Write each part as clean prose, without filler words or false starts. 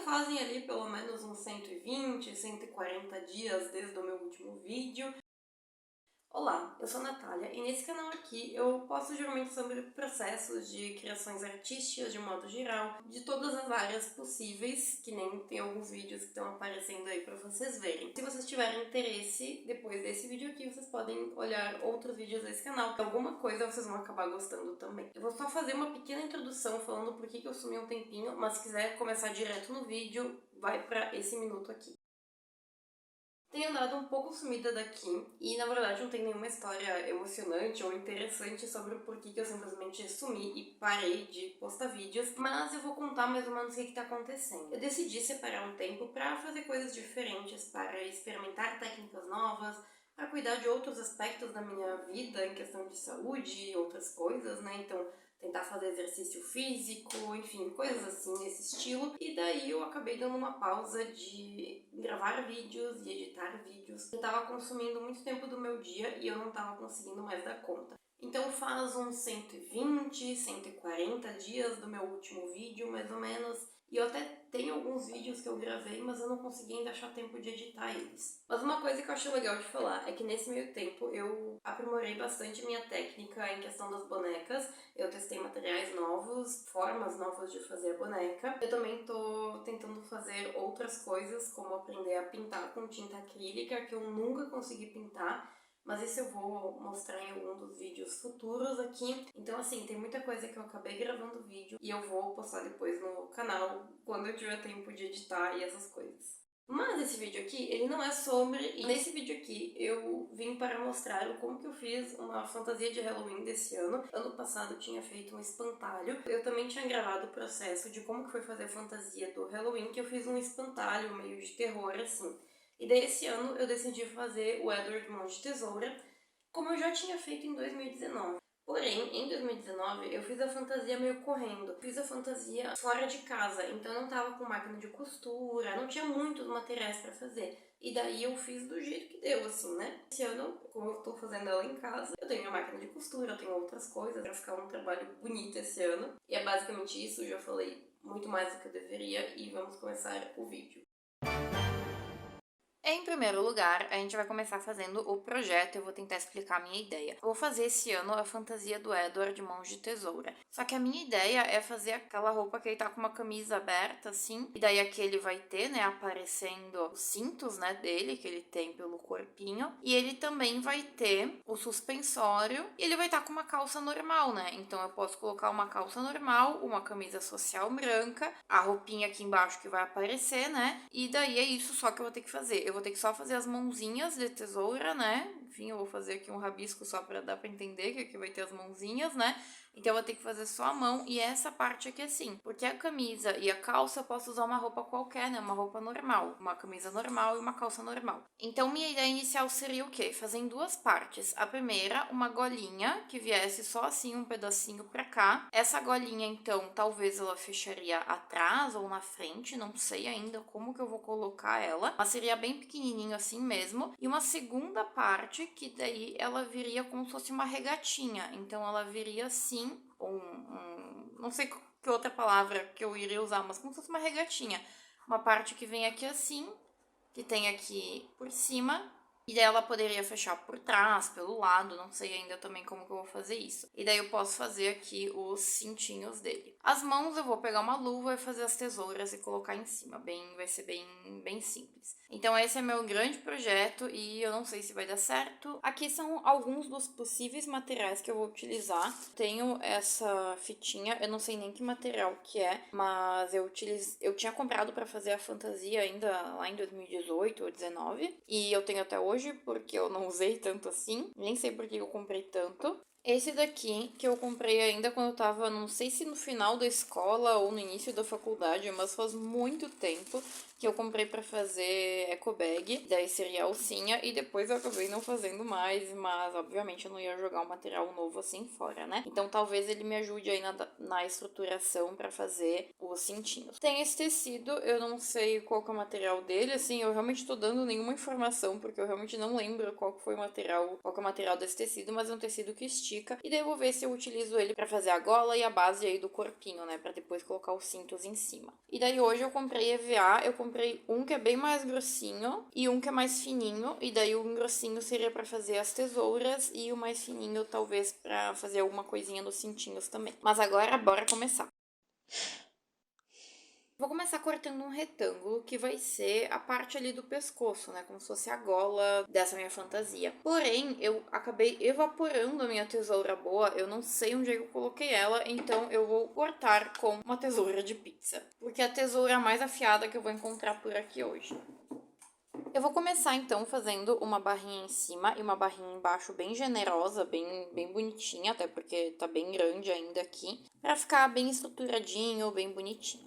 fazem ali pelo menos uns 120, 140 dias desde o meu último vídeo. Olá, eu sou a Natália e nesse canal aqui eu posto geralmente sobre processos de criações artísticas de modo geral, de todas as áreas possíveis, que nem tem alguns vídeos que estão aparecendo aí pra vocês verem. Se vocês tiverem interesse, depois desse vídeo aqui, vocês podem olhar outros vídeos desse canal, que alguma coisa vocês vão acabar gostando também. Eu vou só fazer uma pequena introdução falando por que eu sumi um tempinho, mas se quiser começar direto no vídeo, vai pra esse minuto aqui. Tenho andado um pouco sumida daqui e, na verdade, não tem nenhuma história emocionante ou interessante sobre o porquê que eu simplesmente sumi e parei de postar vídeos, mas eu vou contar mais ou menos o que está acontecendo. Eu decidi separar um tempo para fazer coisas diferentes, para experimentar técnicas novas, para cuidar de outros aspectos da minha vida em questão de saúde e outras coisas, né? Então, tentar fazer exercício físico, enfim, coisas assim nesse estilo. E daí eu acabei dando uma pausa de gravar vídeos e editar vídeos. Eu tava consumindo muito tempo do meu dia e eu não tava conseguindo mais dar conta. Então faz uns 120, 140 dias do meu último vídeo, mais ou menos. E eu até tenho alguns vídeos que eu gravei, mas eu não consegui ainda achar tempo de editar eles. Mas uma coisa que eu acho legal de falar é que nesse meio tempo eu aprimorei bastante minha técnica em questão das bonecas. Eu testei materiais novos, formas novas de fazer a boneca. Eu também tô tentando fazer outras coisas, como aprender a pintar com tinta acrílica, que eu nunca consegui pintar. Mas isso eu vou mostrar em algum dos vídeos futuros aqui. Então, assim, tem muita coisa que eu acabei gravando vídeo e eu vou postar depois no canal quando eu tiver tempo de editar e essas coisas. Mas esse vídeo aqui, ele não é sobre... E nesse vídeo aqui, eu vim para mostrar como que eu fiz uma fantasia de Halloween desse ano. Ano passado eu tinha feito um espantalho. Eu também tinha gravado o processo de como que foi fazer a fantasia do Halloween, que eu fiz um espantalho meio de terror, assim. E daí esse ano eu decidi fazer o Edward Mão de Tesoura, como eu já tinha feito em 2019. Porém, em 2019 eu fiz a fantasia meio correndo. Fiz a fantasia fora de casa, então eu não tava com máquina de costura, não tinha muitos materiais pra fazer. E daí eu fiz do jeito que deu, assim, né? Esse ano, como eu tô fazendo ela em casa, eu tenho a máquina de costura, eu tenho outras coisas pra ficar um trabalho bonito esse ano. E é basicamente isso, eu já falei muito mais do que eu deveria e vamos começar o vídeo. Em primeiro lugar, a gente vai começar fazendo o projeto e eu vou tentar explicar a minha ideia. Eu vou fazer esse ano a fantasia do Edward Mãos de Tesoura. Só que a minha ideia é fazer aquela roupa que ele tá com uma camisa aberta, assim, e daí aqui ele vai ter, né, aparecendo os cintos, né, dele, que ele tem pelo corpinho, e ele também vai ter o suspensório, e ele vai estar com uma calça normal, né, então eu posso colocar uma calça normal, uma camisa social branca, a roupinha aqui embaixo que vai aparecer, né, e daí é isso só que eu vou ter que fazer. Eu vou ter que só fazer as mãozinhas de tesoura, né? Enfim, eu vou fazer aqui um rabisco só pra dar pra entender que aqui vai ter as mãozinhas, né? Então eu vou ter que fazer só a mão e essa parte aqui assim. Porque a camisa e a calça eu posso usar uma roupa qualquer, né? Uma roupa normal. Uma camisa normal e uma calça normal. Então minha ideia inicial seria o quê? Fazer em duas partes. A primeira, uma golinha que viesse só assim um pedacinho pra cá. Essa golinha, então, talvez ela fecharia atrás ou na frente. Não sei ainda como que eu vou colocar ela. Mas seria bem pequenininho assim mesmo. E uma segunda parte que daí ela viria como se fosse uma regatinha. Então ela viria assim, não sei que outra palavra que eu iria usar, mas como se fosse uma regatinha. Uma parte que vem aqui assim, que tem aqui por cima. E daí ela poderia fechar por trás, pelo lado, não sei ainda também como que eu vou fazer isso. E daí eu posso fazer aqui os cintinhos dele. As mãos eu vou pegar uma luva e fazer as tesouras e colocar em cima, vai ser bem simples. Então esse é meu grande projeto e eu não sei se vai dar certo. Aqui são alguns dos possíveis materiais que eu vou utilizar. Tenho essa fitinha, eu não sei nem que material que é, mas eu tinha comprado para fazer a fantasia ainda lá em 2018 ou 2019 e eu tenho até hoje porque eu não usei tanto assim, nem sei por que eu comprei tanto. Esse daqui, que eu comprei ainda quando eu tava, não sei se no final da escola ou no início da faculdade, mas faz muito tempo que eu comprei pra fazer eco bag, daí seria a alcinha, e depois eu acabei não fazendo mais, mas obviamente eu não ia jogar um material novo assim fora, né? Então talvez ele me ajude aí na estruturação pra fazer os cintinhos. Tem esse tecido, eu não sei qual que é o material dele, assim, eu realmente tô dando nenhuma informação, porque eu realmente não lembro qual que foi o material, qual que é o material desse tecido, mas é um tecido que estica estica. E daí eu vou ver se eu utilizo ele pra fazer a gola e a base aí do corpinho, né? Pra depois colocar os cintos em cima. E daí hoje eu comprei EVA, eu comprei um que é bem mais grossinho e um que é mais fininho. E daí o grossinho seria pra fazer as tesouras e o mais fininho talvez pra fazer alguma coisinha nos cintinhos também. Mas agora bora começar. Vou começar cortando um retângulo que vai ser a parte ali do pescoço, né? Como se fosse a gola dessa minha fantasia. Porém, eu acabei evaporando a minha tesoura boa, eu não sei onde é que eu coloquei ela, então eu vou cortar com uma tesoura de pizza. Porque é a tesoura mais afiada que eu vou encontrar por aqui hoje. Eu vou começar então fazendo uma barrinha em cima e uma barrinha embaixo bem generosa, bem bonitinha, até porque tá bem grande ainda aqui, pra ficar bem estruturadinho, bem bonitinho.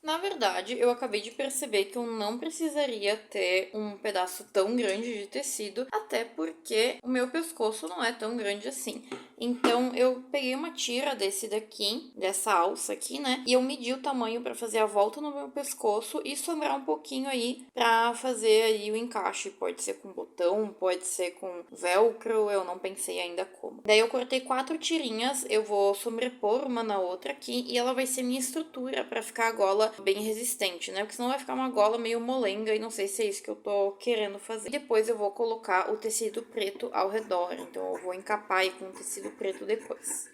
Na verdade, eu acabei de perceber que eu não precisaria ter um pedaço tão grande de tecido, até porque o meu pescoço não é tão grande assim. Então, eu peguei uma tira desse daqui, dessa alça aqui, né? E eu medi o tamanho pra fazer a volta no meu pescoço e sobrar um pouquinho aí pra fazer aí o encaixe. Pode ser com botão, pode ser com velcro, eu não pensei ainda como. Daí eu cortei 4 tirinhas, eu vou sobrepor uma na outra aqui e ela vai ser minha estrutura pra ficar a gola bem resistente, né? Porque senão vai ficar uma gola meio molenga e não sei se é isso que eu tô querendo fazer. E depois eu vou colocar o tecido preto ao redor, então eu vou encapar aí com o tecido preto depois.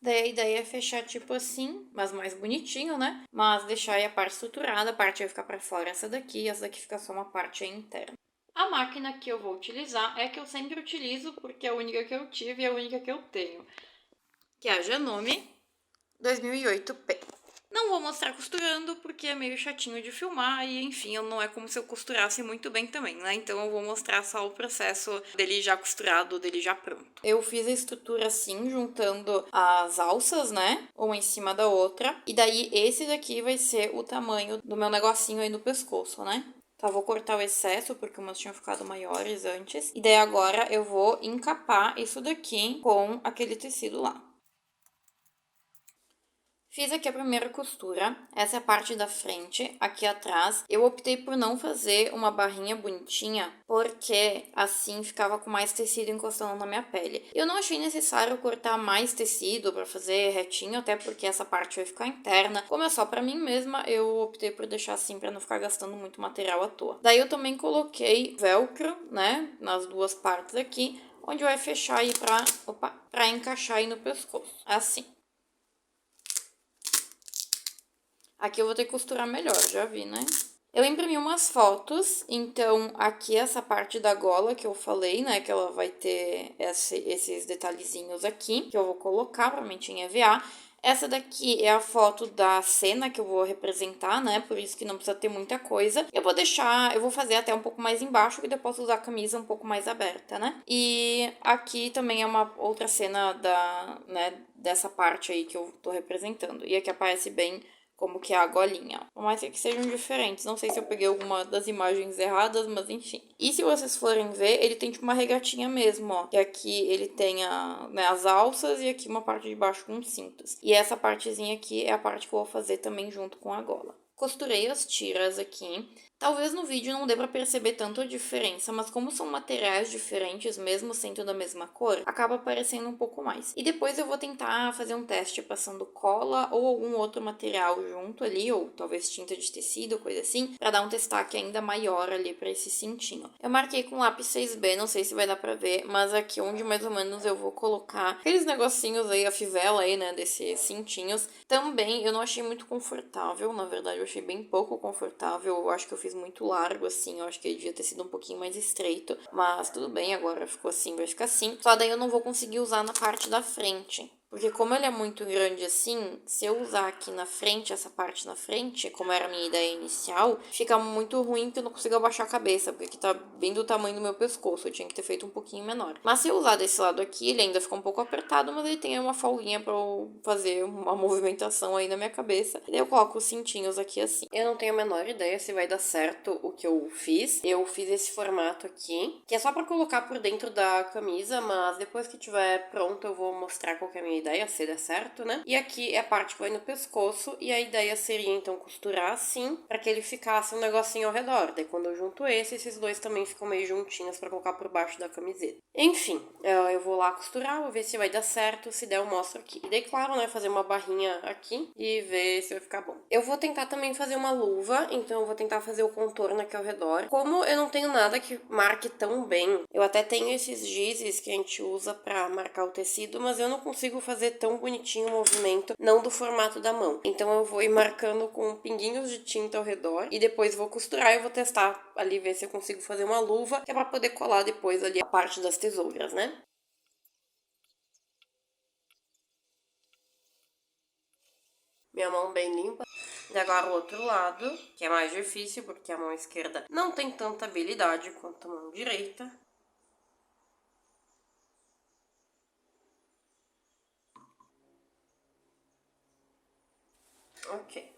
Daí a ideia é fechar tipo assim, mas mais bonitinho, né? Mas deixar aí a parte estruturada, a parte vai ficar pra fora essa daqui, e essa daqui fica só uma parte aí interna. A máquina que eu vou utilizar é a que eu sempre utilizo, porque é a única que eu tive e é a única que eu tenho, que é a Janome 2008P. Não vou mostrar costurando, porque é meio chatinho de filmar e, enfim, não é como se eu costurasse muito bem também, né? Então eu vou mostrar só o processo dele já costurado, dele já pronto. Eu fiz a estrutura assim, juntando as alças, né? Uma em cima da outra. E daí esse daqui vai ser o tamanho do meu negocinho aí no pescoço, né? Então, vou cortar o excesso, porque umas tinham ficado maiores antes. E daí agora eu vou encapar isso daqui com aquele tecido lá. Fiz aqui a primeira costura, essa é a parte da frente, aqui atrás. Eu optei por não fazer uma barrinha bonitinha, porque assim ficava com mais tecido encostando na minha pele. Eu não achei necessário cortar mais tecido para fazer retinho, até porque essa parte vai ficar interna. Como é só pra mim mesma, eu optei por deixar assim para não ficar gastando muito material à toa. Daí eu também coloquei velcro, né, nas duas partes aqui, onde vai fechar aí pra encaixar aí no pescoço, assim. Aqui eu vou ter que costurar melhor, já vi, né? Eu imprimi umas fotos, então aqui essa parte da gola que eu falei, né, que ela vai ter esses detalhezinhos aqui, que eu vou colocar provavelmente em EVA. Essa daqui é a foto da cena que eu vou representar, né, por isso que não precisa ter muita coisa. Eu vou fazer até um pouco mais embaixo, que depois usar a camisa um pouco mais aberta, né. E aqui também é uma outra cena dessa parte aí que eu tô representando. E aqui aparece bem como que é a golinha. Por mais que sejam diferentes. Não sei se eu peguei alguma das imagens erradas, mas enfim. E se vocês forem ver, ele tem tipo uma regatinha mesmo, ó. Que aqui ele tem as alças e aqui uma parte de baixo com cintos. E essa partezinha aqui é a parte que eu vou fazer também junto com a gola. Costurei as tiras aqui. Talvez no vídeo não dê pra perceber tanto a diferença, mas como são materiais diferentes, mesmo sendo da mesma cor, acaba aparecendo um pouco mais. E depois eu vou tentar fazer um teste passando cola ou algum outro material junto ali, ou talvez tinta de tecido, coisa assim, pra dar um destaque ainda maior ali pra esse cintinho. Eu marquei com lápis 6B, não sei se vai dar pra ver, mas aqui onde mais ou menos eu vou colocar aqueles negocinhos aí, a fivela aí, né, desses cintinhos. Também eu não achei muito confortável, na verdade eu achei bem pouco confortável, eu acho que eu fiz muito largo, assim, eu acho que ele devia ter sido um pouquinho mais estreito, mas tudo bem, agora ficou assim, vai ficar assim. Só daí eu não vou conseguir usar na parte da frente. Porque como ele é muito grande assim, se eu usar aqui na frente, essa parte na frente, como era a minha ideia inicial, fica muito ruim que eu não consigo abaixar a cabeça, porque aqui tá bem do tamanho do meu pescoço, eu tinha que ter feito um pouquinho menor. Mas se eu usar desse lado aqui, ele ainda fica um pouco apertado, mas ele tem uma folguinha pra eu fazer uma movimentação aí na minha cabeça. E daí eu coloco os cintinhos aqui assim. Eu não tenho a menor ideia se vai dar certo o que eu fiz. Eu fiz esse formato aqui, que é só pra colocar por dentro da camisa, mas depois que tiver pronto eu vou mostrar qual que é a minha ideia, se der certo, né? E aqui é a parte que vai no pescoço, e a ideia seria, então, costurar assim, pra que ele ficasse um negocinho ao redor. Daí, quando eu junto esses dois também ficam meio juntinhos pra colocar por baixo da camiseta. Enfim, eu vou lá costurar, vou ver se vai dar certo, se der eu mostro aqui. E daí, claro, né, fazer uma barrinha aqui e ver se vai ficar bom. Eu vou tentar também fazer uma luva, então eu vou tentar fazer o contorno aqui ao redor. Como eu não tenho nada que marque tão bem, eu até tenho esses gizes que a gente usa pra marcar o tecido, mas eu não consigo fazer tão bonitinho o movimento, não do formato da mão. Então eu vou ir marcando com pinguinhos de tinta ao redor e depois vou costurar e eu vou testar ali, ver se eu consigo fazer uma luva, que é pra poder colar depois ali a parte das tesouras, né? Minha mão bem limpa. E agora o outro lado, que é mais difícil, porque a mão esquerda não tem tanta habilidade quanto a mão direita. Ok.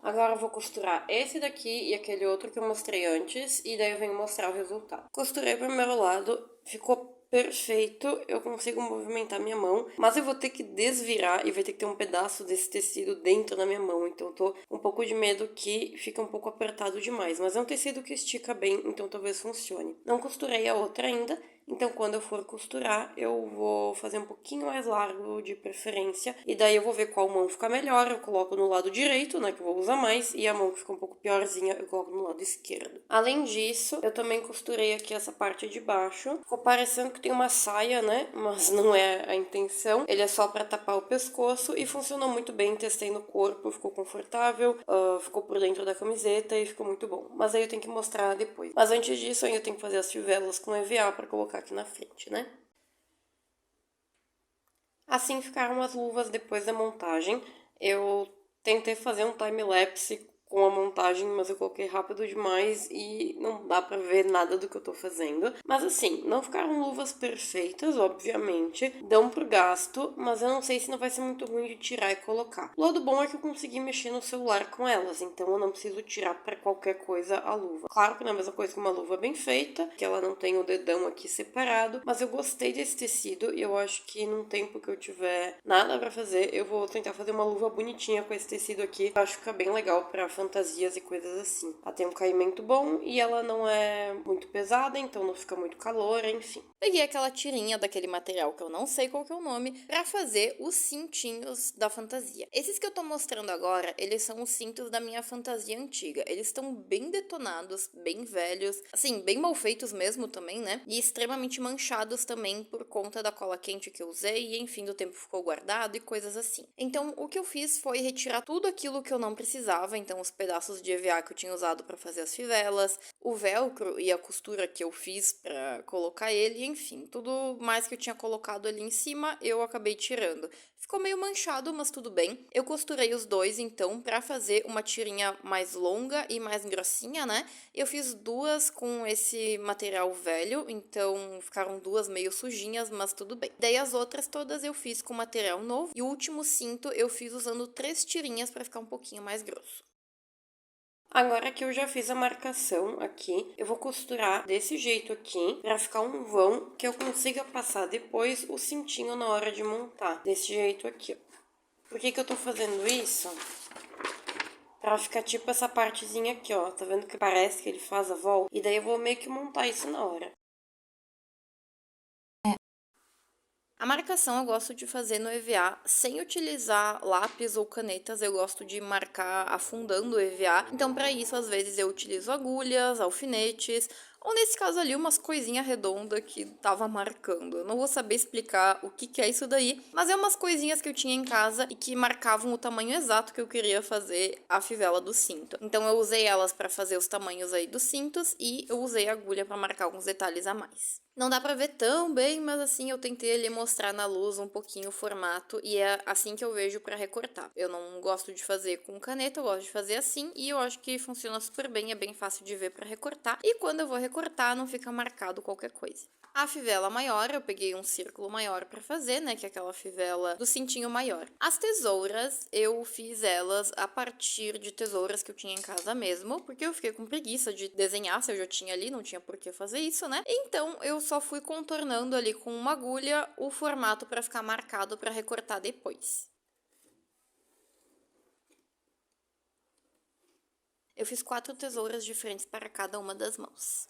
Agora eu vou costurar esse daqui e aquele outro que eu mostrei antes, e daí eu venho mostrar o resultado. Costurei o primeiro lado, ficou perfeito, eu consigo movimentar minha mão, mas eu vou ter que desvirar e vai ter que ter um pedaço desse tecido dentro da minha mão, então eu tô um pouco de medo que fica um pouco apertado demais, mas é um tecido que estica bem, então talvez funcione. Não costurei a outra ainda, então quando eu for costurar eu vou fazer um pouquinho mais largo de preferência, e daí eu vou ver qual mão fica melhor, eu coloco no lado direito, né, que eu vou usar mais, e a mão que fica um pouco piorzinha eu coloco no lado esquerdo. Além disso, eu também costurei aqui essa parte de baixo, ficou parecendo que tem uma saia, né? Mas não é a intenção. Ele é só pra tapar o pescoço e funcionou muito bem. Testei no corpo, ficou confortável, ficou por dentro da camiseta e ficou muito bom. Mas aí eu tenho que mostrar depois. Mas antes disso, ainda tenho que fazer as fivelas com EVA pra colocar aqui na frente, né? Assim ficaram as luvas depois da montagem. Eu tentei fazer um time-lapse com a montagem, mas eu coloquei rápido demais e não dá pra ver nada do que eu tô fazendo. Mas assim, não ficaram luvas perfeitas, obviamente, dão pro gasto, mas eu não sei se não vai ser muito ruim de tirar e colocar. O lado bom é que eu consegui mexer no celular com elas, então eu não preciso tirar pra qualquer coisa a luva. Claro que não é a mesma coisa que uma luva bem feita, que ela não tem o dedão aqui separado, mas eu gostei desse tecido e eu acho que num tempo que eu tiver nada pra fazer, eu vou tentar fazer uma luva bonitinha com esse tecido aqui. Eu acho que fica bem legal pra fantasias e coisas assim. Ela tem um caimento bom e ela não é muito pesada, então não fica muito calor, enfim. Peguei aquela tirinha daquele material que eu não sei qual que é o nome, pra fazer os cintinhos da fantasia. Esses que eu tô mostrando agora, eles são os cintos da minha fantasia antiga. Eles estão bem detonados, bem velhos, assim, bem mal feitos mesmo também, né? E extremamente manchados também por conta da cola quente que eu usei e, enfim, do tempo ficou guardado e coisas assim. Então, o que eu fiz foi retirar tudo aquilo que eu não precisava, então os pedaços de EVA que eu tinha usado pra fazer as fivelas, o velcro e a costura que eu fiz pra colocar ele, enfim, tudo mais que eu tinha colocado ali em cima, eu acabei tirando. Ficou meio manchado, mas tudo bem. Eu costurei os dois, então, pra fazer uma tirinha mais longa e mais grossinha, né? Eu fiz duas com esse material velho, então ficaram duas meio sujinhas, mas tudo bem. Daí as outras todas eu fiz com material novo, e o último cinto eu fiz usando 3 tirinhas pra ficar um pouquinho mais grosso. Agora que eu já fiz a marcação aqui, eu vou costurar desse jeito aqui, pra ficar um vão que eu consiga passar depois o cintinho na hora de montar. Desse jeito aqui, ó. Por que que eu tô fazendo isso? Pra ficar tipo essa partezinha aqui, ó. Tá vendo que parece que ele faz a volta? E daí eu vou meio que montar isso na hora. A marcação eu gosto de fazer no EVA sem utilizar lápis ou canetas, eu gosto de marcar afundando o EVA. Então, para isso, às vezes eu utilizo agulhas, alfinetes, ou nesse caso ali, umas coisinhas redondas que tava marcando. Eu não vou saber explicar o que é isso daí, mas é umas coisinhas que eu tinha em casa e que marcavam o tamanho exato que eu queria fazer a fivela do cinto. Então, eu usei elas para fazer os tamanhos aí dos cintos e eu usei a agulha para marcar alguns detalhes a mais. Não dá pra ver tão bem, mas assim, eu tentei ali mostrar na luz um pouquinho o formato e é assim que eu vejo pra recortar. Eu não gosto de fazer com caneta, eu gosto de fazer assim e eu acho que funciona super bem, é bem fácil de ver pra recortar. E quando eu vou recortar, não fica marcado qualquer coisa. A fivela maior, eu peguei um círculo maior pra fazer, né, que é aquela fivela do cintinho maior. As tesouras, eu fiz elas a partir de tesouras que eu tinha em casa mesmo, porque eu fiquei com preguiça de desenhar, se eu já tinha ali, não tinha por que fazer isso, né? Então, eu só fui contornando ali com uma agulha o formato para ficar marcado para recortar depois. Eu fiz 4 tesouras diferentes para cada uma das mãos.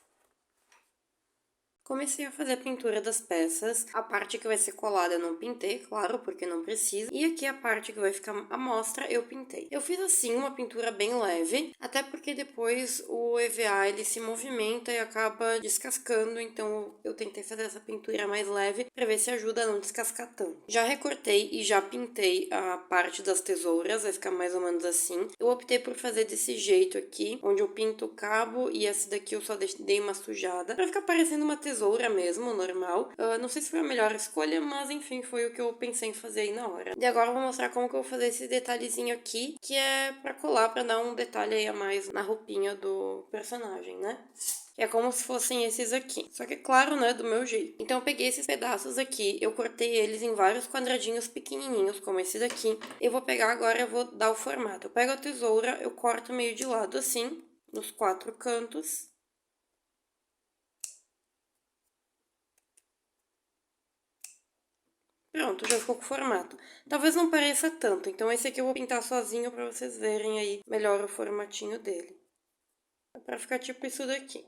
Comecei a fazer a pintura das peças. A parte que vai ser colada eu não pintei, claro, porque não precisa. E aqui a parte que vai ficar à mostra eu pintei. Eu fiz assim uma pintura bem leve, até porque depois o EVA ele se movimenta e acaba descascando, então eu tentei fazer essa pintura mais leve para ver se ajuda a não descascar tanto. Já recortei e já pintei a parte das tesouras, vai ficar mais ou menos assim. Eu optei por fazer desse jeito aqui, onde eu pinto o cabo e essa daqui eu só dei uma sujada, para ficar parecendo uma tesoura mesmo, normal. Não sei se foi a melhor escolha, mas enfim, foi o que eu pensei em fazer aí na hora. E agora eu vou mostrar como que eu vou fazer esse detalhezinho aqui, que é pra colar, pra dar um detalhe aí a mais na roupinha do personagem, né? É como se fossem esses aqui. Só que é claro, né, do meu jeito. Então eu peguei esses pedaços aqui, eu cortei eles em vários quadradinhos pequenininhos, como esse daqui. Eu vou pegar agora, eu vou dar o formato. Eu pego a tesoura, eu corto meio de lado assim, nos 4 cantos. Pronto, já ficou com o formato. Talvez não pareça tanto, então esse aqui eu vou pintar sozinho pra vocês verem aí melhor o formatinho dele. É pra ficar tipo isso daqui.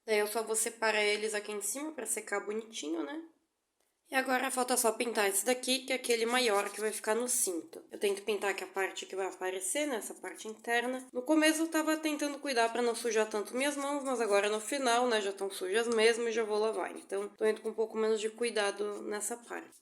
Daí eu só vou separar eles aqui em cima pra secar bonitinho, né? E agora falta só pintar esse daqui, que é aquele maior que vai ficar no cinto. Eu tenho que pintar aqui a parte que vai aparecer, né, essa parte interna. No começo eu tava tentando cuidar pra não sujar tanto minhas mãos, mas agora no final, né, já estão sujas mesmo e já vou lavar. Então, tô indo com um pouco menos de cuidado nessa parte.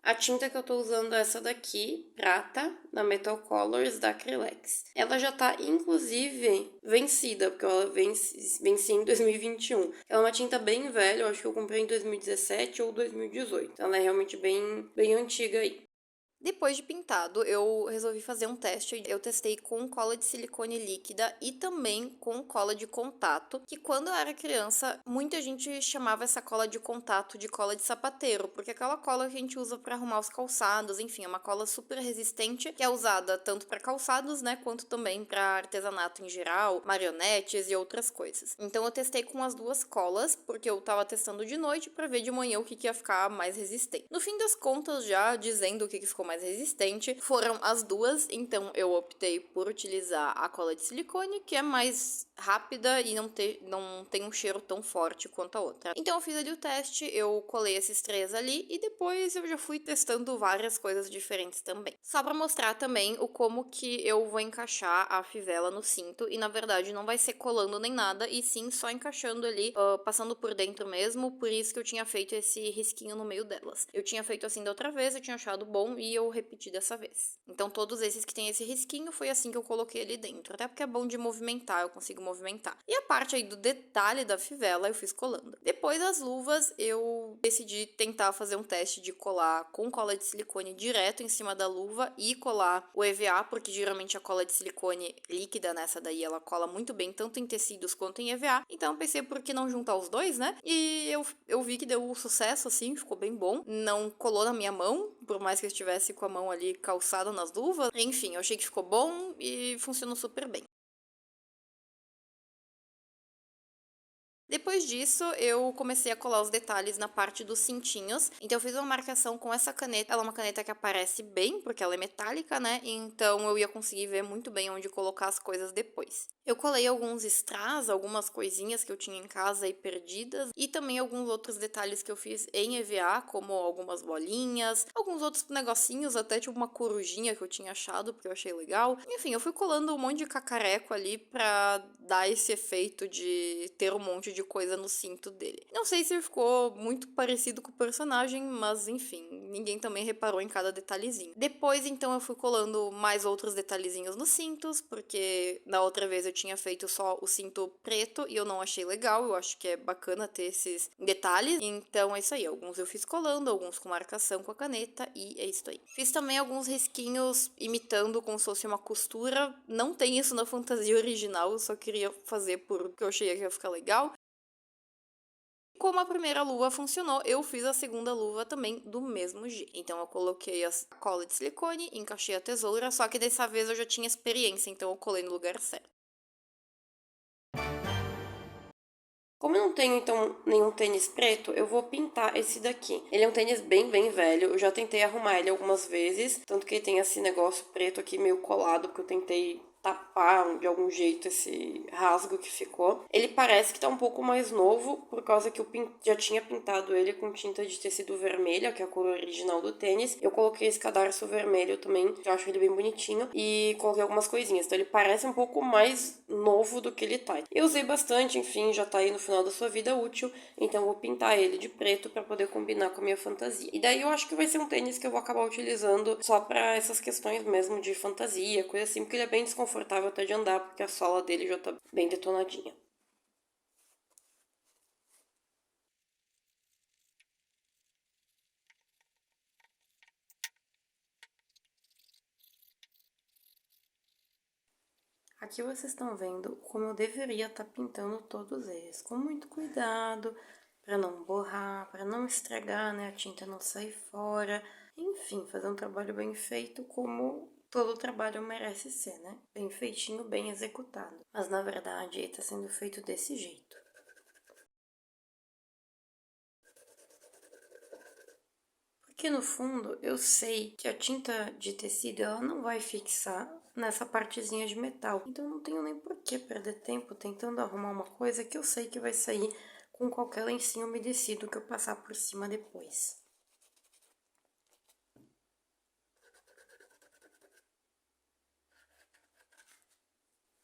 A tinta que eu tô usando é essa daqui, prata, da Metal Colors, da Acrylex. Ela já tá, inclusive, vencida, porque ela venci em 2021. É uma tinta bem velha, eu acho que eu comprei em 2017 ou 2018. Então ela é realmente bem antiga aí. Depois de pintado, eu resolvi fazer um teste. Eu testei com cola de silicone líquida e também com cola de contato, que quando eu era criança, muita gente chamava essa cola de contato de cola de sapateiro, porque é aquela cola que a gente usa para arrumar os calçados, enfim, é uma cola super resistente, que é usada tanto para calçados, né, quanto também para artesanato em geral, marionetes e outras coisas. Então eu testei com as duas colas, porque eu tava testando de noite para ver de manhã o que ia ficar mais resistente. No fim das contas, já dizendo o que ficou mais resistente, foram as duas, então eu optei por utilizar a cola de silicone, que é mais rápida e não tem um cheiro tão forte quanto a outra. Então eu fiz ali o teste, eu colei esses 3 ali e depois eu já fui testando várias coisas diferentes também. Só pra mostrar também o como que eu vou encaixar a fivela no cinto, e na verdade não vai ser colando nem nada, e sim só encaixando ali, passando por dentro mesmo, por isso que eu tinha feito esse risquinho no meio delas. Eu tinha feito assim da outra vez, eu tinha achado bom e eu repeti dessa vez. Então todos esses que tem esse risquinho, foi assim que eu coloquei ali dentro, até porque é bom de movimentar, eu consigo movimentar. E a parte aí do detalhe da fivela eu fiz colando. Depois das luvas, eu decidi tentar fazer um teste de colar com cola de silicone direto em cima da luva e colar o EVA, porque geralmente a cola de silicone líquida nessa daí, ela cola muito bem, tanto em tecidos quanto em EVA. Então eu pensei, por que não juntar os dois, né? E eu vi que deu sucesso, assim, ficou bem bom. Não colou na minha mão, por mais que eu estivesse com a mão ali calçada nas luvas. Enfim, eu achei que ficou bom e funcionou super bem. Depois disso, eu comecei a colar os detalhes na parte dos cintinhos. Então, eu fiz uma marcação com essa caneta. Ela é uma caneta que aparece bem, porque ela é metálica, né? Então, eu ia conseguir ver muito bem onde colocar as coisas depois. Eu colei alguns strass, algumas coisinhas que eu tinha em casa aí perdidas. E também alguns outros detalhes que eu fiz em EVA, como algumas bolinhas, alguns outros negocinhos, até tipo uma corujinha que eu tinha achado, porque eu achei legal. Enfim, eu fui colando um monte de cacareco ali pra dar esse efeito de ter um monte de coisa no cinto dele. Não sei se ficou muito parecido com o personagem, mas enfim, ninguém também reparou em cada detalhezinho. Depois, então, eu fui colando mais outros detalhezinhos nos cintos, porque na outra vez eu tinha feito só o cinto preto e eu não achei legal, eu acho que é bacana ter esses detalhes. Então é isso aí, alguns eu fiz colando, alguns com marcação com a caneta e é isso aí. Fiz também alguns risquinhos imitando como se fosse uma costura, não tem isso na fantasia original, eu só queria fazer porque eu achei que ia ficar legal. Como a primeira luva funcionou, eu fiz a segunda luva também do mesmo jeito. Então eu coloquei a cola de silicone, encaixei a tesoura, só que dessa vez eu já tinha experiência, então eu colei no lugar certo. Como eu não tenho, então, nenhum tênis preto, eu vou pintar esse daqui. Ele é um tênis bem velho, eu já tentei arrumar ele algumas vezes, tanto que ele tem esse negócio preto aqui meio colado, porque eu tentei tapar de algum jeito esse rasgo que ficou. Ele parece que tá um pouco mais novo, por causa que eu já tinha pintado ele com tinta de tecido vermelha, que é a cor original do tênis. Eu coloquei esse cadarço vermelho também, que eu acho ele bem bonitinho, e coloquei algumas coisinhas. Então ele parece um pouco mais novo do que ele tá. Eu usei bastante, enfim, já tá aí no final da sua vida útil, então eu vou pintar ele de preto pra poder combinar com a minha fantasia. E daí eu acho que vai ser um tênis que eu vou acabar utilizando só pra essas questões mesmo de fantasia, coisa assim, porque ele é bem desconfortável até de andar, porque a sola dele já tá bem detonadinha. Aqui vocês estão vendo como eu deveria estar pintando todos eles, com muito cuidado, para não borrar, para não estragar, né, a tinta não sair fora. Enfim, fazer um trabalho bem feito como todo trabalho merece ser, né? Bem feitinho, bem executado. Mas na verdade ele está sendo feito desse jeito. Porque no fundo eu sei que a tinta de tecido ela não vai fixar nessa partezinha de metal. Então eu não tenho nem por que perder tempo tentando arrumar uma coisa que eu sei que vai sair com qualquer lencinho umedecido que eu passar por cima depois.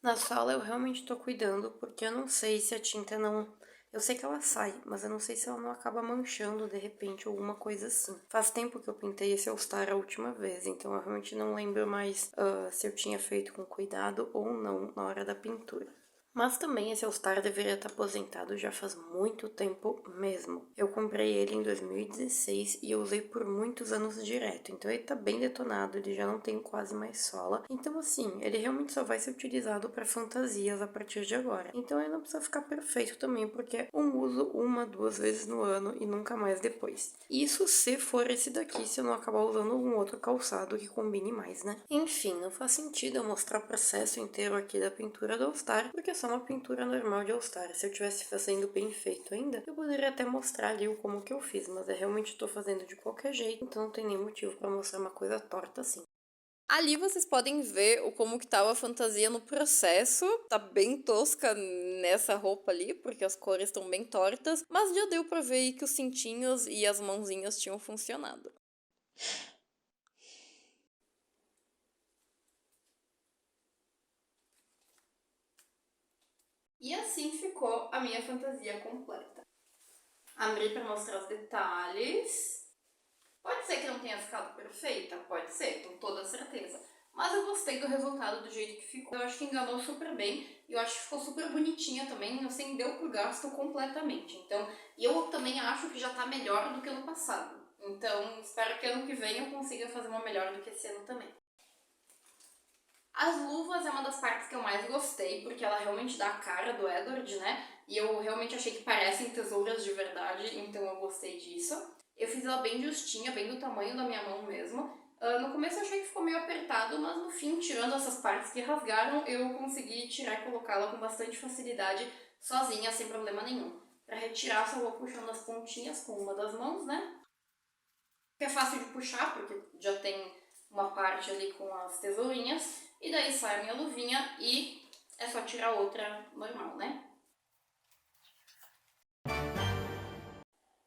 Na sola eu realmente tô cuidando porque eu não sei se a tinta não... Eu sei que ela sai, mas eu não sei se ela não acaba manchando de repente ou alguma coisa assim. Faz tempo que eu pintei esse All-Star a última vez, então eu realmente não lembro mais se eu tinha feito com cuidado ou não na hora da pintura. Mas também esse All-Star deveria estar aposentado já faz muito tempo mesmo. Eu comprei ele em 2016 e eu usei por muitos anos direto, então ele tá bem detonado, ele já não tem quase mais sola. Então assim, ele realmente só vai ser utilizado para fantasias a partir de agora. Então ele não precisa ficar perfeito também, porque é um uso uma, duas vezes no ano e nunca mais depois. Isso se for esse daqui, se eu não acabar usando algum outro calçado que combine mais, né? Enfim, não faz sentido eu mostrar o processo inteiro aqui da pintura do All-Star, porque é só uma pintura normal de All-Star. Se eu estivesse fazendo bem feito ainda, eu poderia até mostrar ali o como que eu fiz, mas eu realmente estou fazendo de qualquer jeito, então não tem nem motivo para mostrar uma coisa torta assim. Ali vocês podem ver o como que tava a fantasia no processo. Tá bem tosca nessa roupa ali, porque as cores estão bem tortas. Mas já deu pra ver aí que os cintinhos e as mãozinhas tinham funcionado. E assim ficou a minha fantasia completa. Abri pra mostrar os detalhes. Pode ser que não tenha ficado perfeita? Pode ser, com toda certeza. Mas eu gostei do resultado, do jeito que ficou. Eu acho que enganou super bem. E eu acho que ficou super bonitinha também. Assim, deu pro gasto completamente. Então, eu também acho que já tá melhor do que ano passado. Então, espero que ano que vem eu consiga fazer uma melhor do que esse ano também. As luvas é uma das partes que eu mais gostei, porque ela realmente dá a cara do Edward, né? E eu realmente achei que parecem tesouras de verdade, então eu gostei disso. Eu fiz ela bem justinha, bem do tamanho da minha mão mesmo. No começo eu achei que ficou meio apertado, mas no fim, tirando essas partes que rasgaram, eu consegui tirar e colocá-la com bastante facilidade, sozinha, sem problema nenhum. Pra retirar, só vou puxando as pontinhas com uma das mãos, né? Que é fácil de puxar, porque já tem uma parte ali com as tesourinhas. E daí sai a minha luvinha e é só tirar outra normal, né?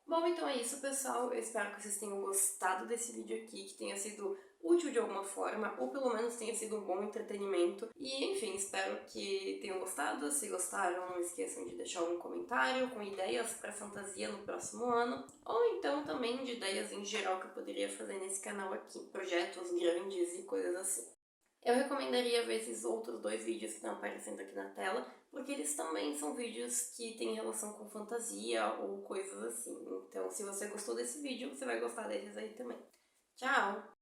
Bom, então é isso, pessoal. Eu espero que vocês tenham gostado desse vídeo aqui, que tenha sido útil de alguma forma, ou pelo menos tenha sido um bom entretenimento. E, enfim, espero que tenham gostado. Se gostaram, não esqueçam de deixar um comentário com ideias para fantasia no próximo ano, ou então também de ideias em geral que eu poderia fazer nesse canal aqui, projetos grandes e coisas assim. Eu recomendaria ver esses outros dois vídeos que estão aparecendo aqui na tela, porque eles também são vídeos que têm relação com fantasia ou coisas assim. Então, se você gostou desse vídeo, você vai gostar desses aí também. Tchau!